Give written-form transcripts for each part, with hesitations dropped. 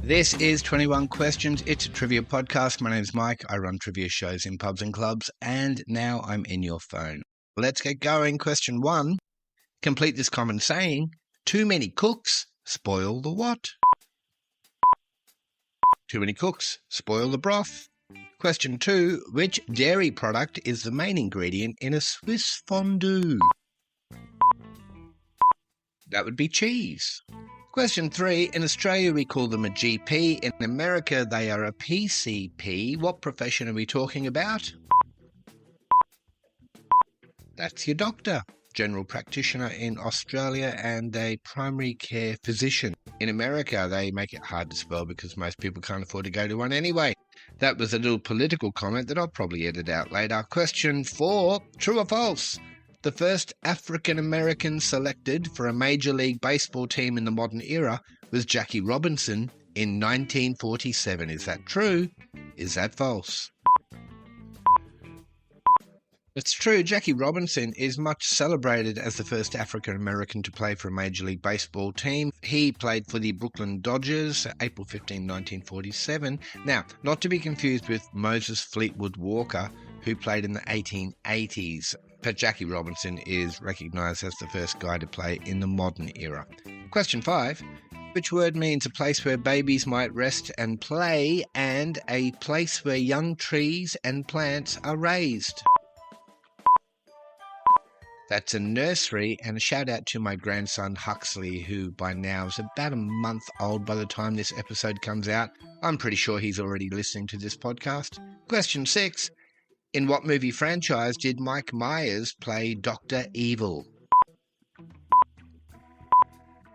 This is 21 Questions. It's a trivia podcast. My name's Mike. I run trivia shows in pubs and clubs, and now I'm in your phone. Let's get going. Question 1. Complete this common saying. Too many cooks spoil the what? Too many cooks spoil the broth. Question 2. Which dairy product is the main ingredient in a Swiss fondue? That would be cheese. Question 3. In Australia, we call them a GP. In America, they are a PCP. What profession are we talking about? That's your doctor. General practitioner in Australia and a primary care physician. In America, they make it hard to spell because most people can't afford to go to one anyway. That was a little political comment that I'll probably edit out later. Question 4. True or false? The first African-American selected for a Major League Baseball team in the modern era was Jackie Robinson in 1947. Is that true? Is that false? It's true. Jackie Robinson is much celebrated as the first African-American to play for a Major League Baseball team. He played for the Brooklyn Dodgers, April 15, 1947. Now, not to be confused with Moses Fleetwood Walker, who played in the 1880s. But Jackie Robinson is recognised as the first guy to play in the modern era. Question 5. Which word means a place where babies might rest and play and a place where young trees and plants are raised? That's a nursery, and a shout out to my grandson Huxley, who by now is about a month old by the time this episode comes out. I'm pretty sure he's already listening to this podcast. Question 6. In what movie franchise did Mike Myers play Dr. Evil?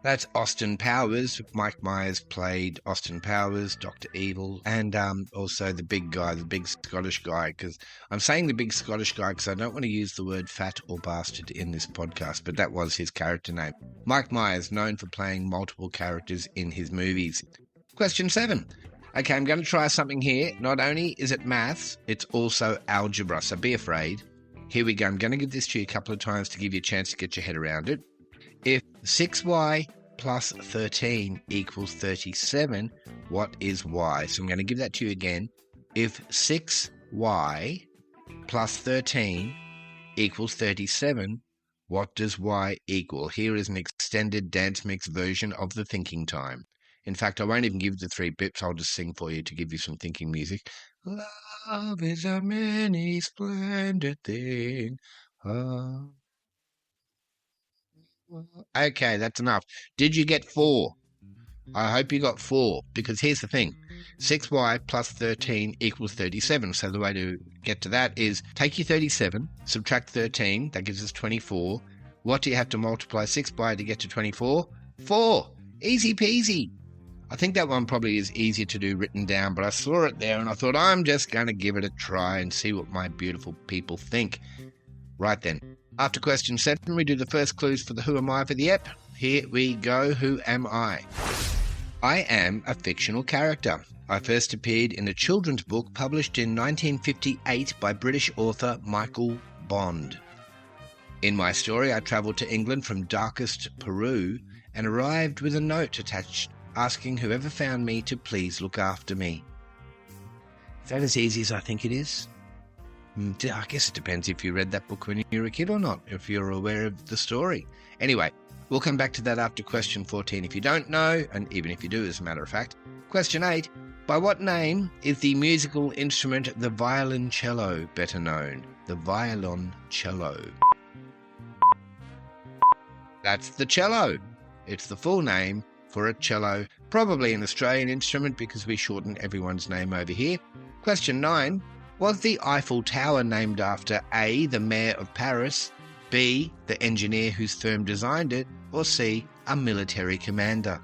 That's Austin Powers. Mike Myers played Austin Powers, Dr. Evil, and also the big guy, the big Scottish guy, because I'm saying the big Scottish guy because I don't want to use the word fat or bastard in this podcast, but that was his character name. Mike Myers, known for playing multiple characters in his movies. Question 7. Okay, I'm going to try something here. Not only is it maths, it's also algebra, so be afraid. Here we go. I'm going to give this to you a couple of times to give you a chance to get your head around it. If 6y plus 13 equals 37, what is y? So I'm going to give that to you again. If 6y plus 13 equals 37, what does y equal? Here is an extended dance mix version of the thinking time. In fact, I won't even give the 3 bips. I'll just sing for you to give you some thinking music. Love is a many splendid thing. Oh. Okay, that's enough. Did you get 4? I hope you got 4, because here's the thing. 6y plus 13 equals 37. So the way to get to that is take your 37, subtract 13. That gives us 24. What do you have to multiply 6 by to get to 24? 4. Easy peasy. I think that one probably is easier to do written down, but I saw it there and I thought I'm just going to give it a try and see what my beautiful people think. Right then. After question 7, we do the first clues for the Who Am I for the ep. Here we go. Who am I? I am a fictional character. I first appeared in a children's book published in 1958 by British author Michael Bond. In my story, I travelled to England from darkest Peru and arrived with a note attached asking whoever found me to please look after me. Is that as easy as I think it is? I guess it depends if you read that book when you were a kid or not, if you're aware of the story. Anyway, we'll come back to that after question 14 if you don't know, and even if you do, as a matter of fact. Question 8. By what name is the musical instrument the violoncello better known? The violoncello. That's the cello. It's the full name for a cello, probably an Australian instrument because we shorten everyone's name over here. Question 9. Was the Eiffel Tower named after A, the mayor of Paris, B, the engineer whose firm designed it, or C, a military commander?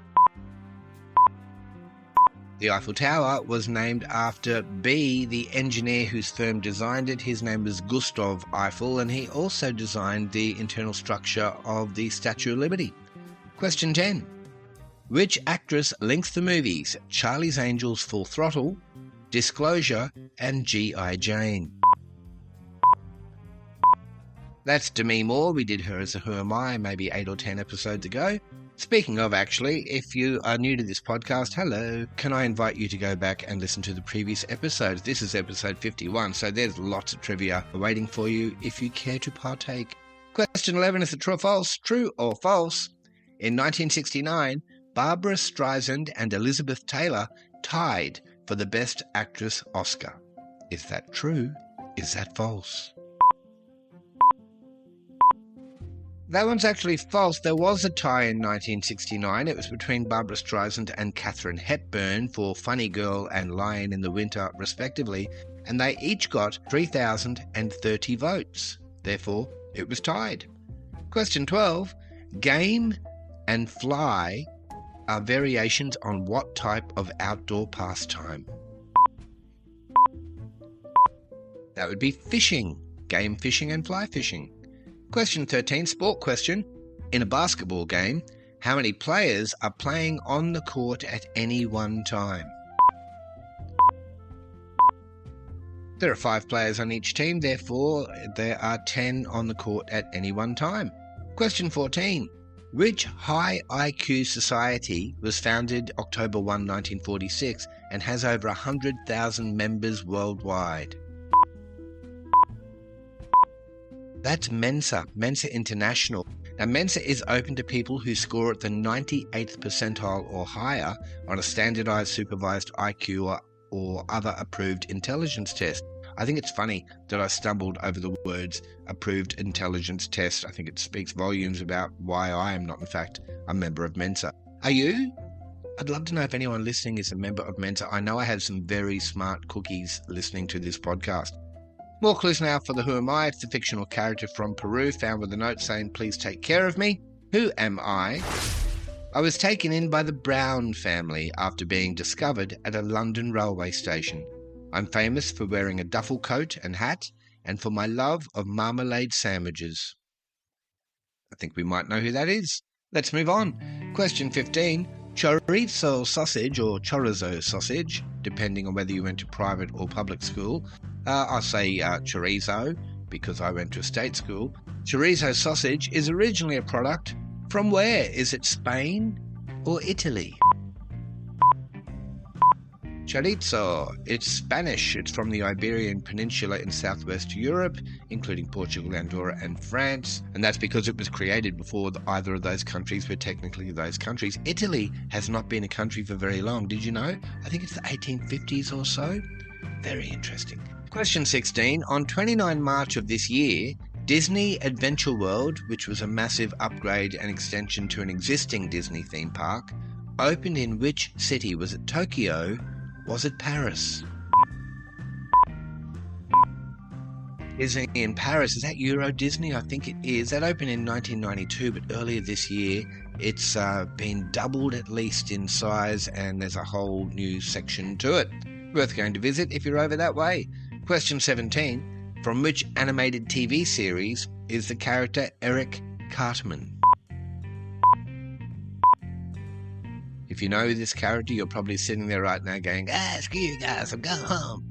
The Eiffel Tower was named after B, the engineer whose firm designed it. His name was Gustave Eiffel, and he also designed the internal structure of the Statue of Liberty. Question 10. Which actress links the movies Charlie's Angels Full Throttle, Disclosure, and G.I. Jane? That's Demi Moore. We did her as a Who Am I maybe 8 or 10 episodes ago. Speaking of, actually, if you are new to this podcast, hello, can I invite you to go back and listen to the previous episodes? This is episode 51, so there's lots of trivia waiting for you if you care to partake. Question 11 is a true or false? True or false? In 1969, Barbara Streisand and Elizabeth Taylor tied for the Best Actress Oscar. Is that true? Is that false? That one's actually false. There was a tie in 1969. It was between Barbara Streisand and Katharine Hepburn for Funny Girl and Lion in the Winter, respectively, and they each got 3,030 votes. Therefore, it was tied. Question 12. Game and fly are variations on what type of outdoor pastime? That would be fishing. Game fishing and fly fishing. Question 13, sport question. In a basketball game, how many players are playing on the court at any one time? There are 5 players on each team, therefore there are 10 on the court at any one time. Question 14. Which high IQ society was founded October 1, 1946 and has over 100,000 members worldwide? That's Mensa, Mensa International. Now, Mensa is open to people who score at the 98th percentile or higher on a standardized supervised IQ or other approved intelligence test. I think it's funny that I stumbled over the words approved intelligence test. I think it speaks volumes about why I am not, in fact, a member of Mensa. Are you? I'd love to know if anyone listening is a member of Mensa. I know I have some very smart cookies listening to this podcast. More clues now for the Who Am I? It's a fictional character from Peru found with a note saying, please take care of me. Who am I? I was taken in by the Brown family after being discovered at a London railway station. I'm famous for wearing a duffel coat and hat and for my love of marmalade sandwiches. I think we might know who that is. Let's move on. Question 15. Chorizo sausage or chorizo sausage, depending on whether you went to private or public school. I'll say chorizo because I went to a state school. Chorizo sausage is originally a product from where? Is it Spain or Italy? Chorizo, it's Spanish. It's from the Iberian Peninsula in southwest Europe, including Portugal, Andorra and France. And that's because it was created before either of those countries were technically those countries. Italy has not been a country for very long. Did you know? I think it's the 1850s or so. Very interesting. Question 16. On 29 March of this year, Disney Adventure World, which was a massive upgrade and extension to an existing Disney theme park, opened in which city? Was it Tokyo? Was it Paris? Disney in Paris. Is that Euro Disney? I think it is. That opened in 1992, but earlier this year it's been doubled at least in size and there's a whole new section to it. Worth going to visit if you're over that way. Question 17. From which animated TV series is the character Eric Cartman? If you know this character, you're probably sitting there right now going, screw you guys, I'm going home.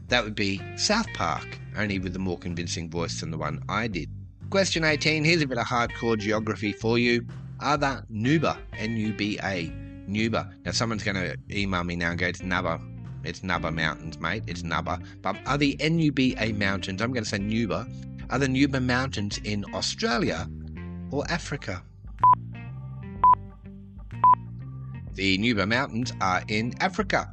That would be South Park, only with a more convincing voice than the one I did. Question 18, here's a bit of hardcore geography for you. Are the Nuba, N-U-B-A, Nuba. Now someone's going to email me now and go, it's Nubba. It's Nubba Mountains, mate. It's Nubba. But are the N-U-B-A mountains, I'm going to say Nuba, are the Nuba Mountains in Australia or Africa? The Nuba Mountains are in Africa.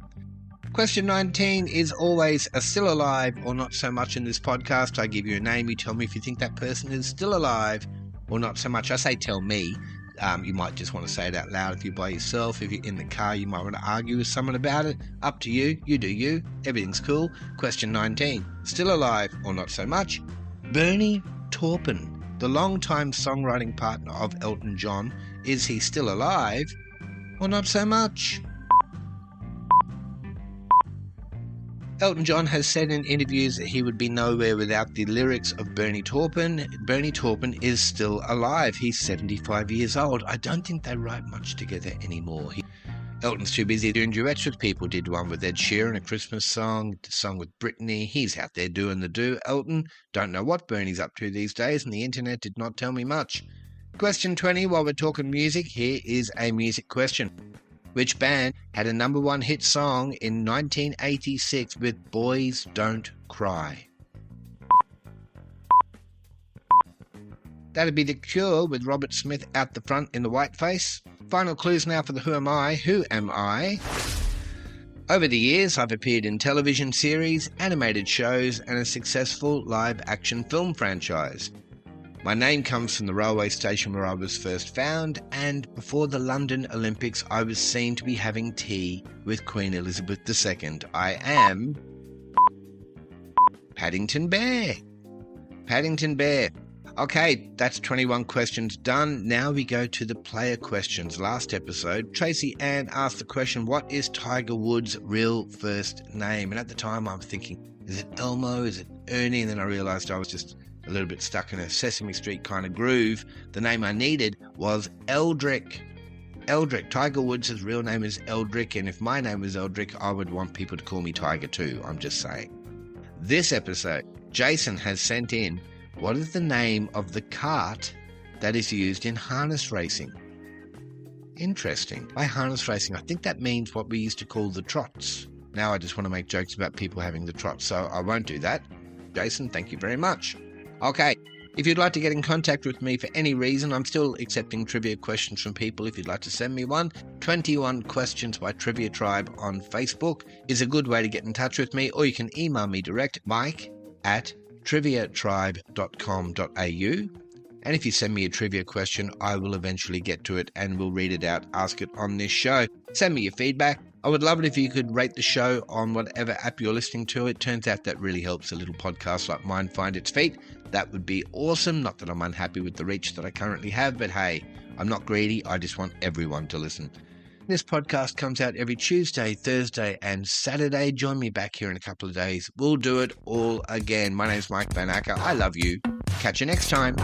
Question 19 is always a still alive or not so much in this podcast. I give you a name, you tell me if you think that person is still alive or not so much. I say tell me. You might just want to say it out loud if you're by yourself. If you're in the car, you might want to argue with someone about it. Up to you. You do you. Everything's cool. Question 19. Still alive or not so much? Bernie Taupin, the longtime songwriting partner of Elton John. Is he still alive or not so much? Elton John has said in interviews that he would be nowhere without the lyrics of Bernie Taupin. Bernie Taupin is still alive. He's 75 years old. I don't think they write much together anymore. Elton's too busy doing duets with people. Did one with Ed Sheeran, a Christmas song, a song with Britney. He's out there doing the do. Elton, don't know what Bernie's up to these days, and the internet did not tell me much. Question 20, while we're talking music, here is a music question. Which band had a #1 hit song in 1986 with Boys Don't Cry? That'd be The Cure with Robert Smith out the front in the white face. Final clues now for the Who Am I? Who am I? Over the years, I've appeared in television series, animated shows, and a successful live-action film franchise. My name comes from the railway station where I was first found, and before the London Olympics, I was seen to be having tea with Queen Elizabeth II. I am Paddington Bear. Paddington Bear. Okay, that's 21 questions done. Now we go to the player questions. Last episode, Tracy Ann asked the question, what is Tiger Woods' real first name? And at the time I was thinking, is it Elmo? Is it Ernie? And then I realised I was just a little bit stuck in a Sesame Street kind of groove. The name I needed was Eldrick. Eldrick. Tiger Woods' real name is Eldrick, and if my name was Eldrick, I would want people to call me Tiger too. I'm just saying. This episode, Jason has sent in, what is the name of the cart that is used in harness racing? Interesting. By harness racing, I think that means what we used to call the trots. Now I just want to make jokes about people having the trots, so I won't do that. Jason, thank you very much. Okay, if you'd like to get in contact with me for any reason, I'm still accepting trivia questions from people if you'd like to send me one. 21 Questions by Trivia Tribe on Facebook is a good way to get in touch with me, or you can email me direct, mike@triviatribe.com.au. And if you send me a trivia question, I will eventually get to it and will read it out, ask it on this show. Send me your feedback. I would love it if you could rate the show on whatever app you're listening to. It turns out that really helps a little podcast like mine find its feet. That would be awesome. Not that I'm unhappy with the reach that I currently have, but hey, I'm not greedy. I just want everyone to listen. This podcast comes out every Tuesday, Thursday, and Saturday. Join me back here in a couple of days. We'll do it all again. My name's Mike van Acker. I love you. Catch you next time.